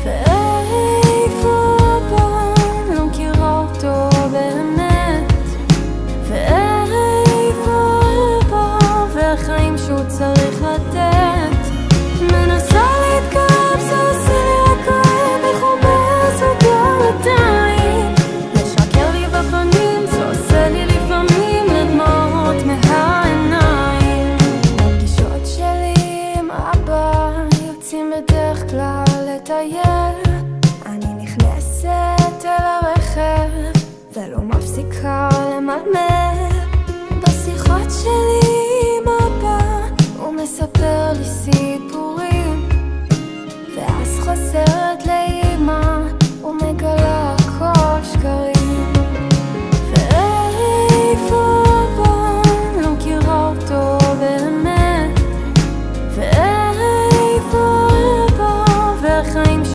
ואיפה אבא? לא מכירה אותו באמת. ואיפה אבא? והחיים שהוא צריך לתת. מנסה להתקרב, זה עושה לי רק כואב, מחומס אותו עדיין. לשקר לי בפנים, זה עושה לי לפעמים לדמעות מהעיניים. הפגישות שלי עם אבא יוצאים בדרך כלל לטייל. אני נכנסת אל הרכב ולא מפסיקה למלמל.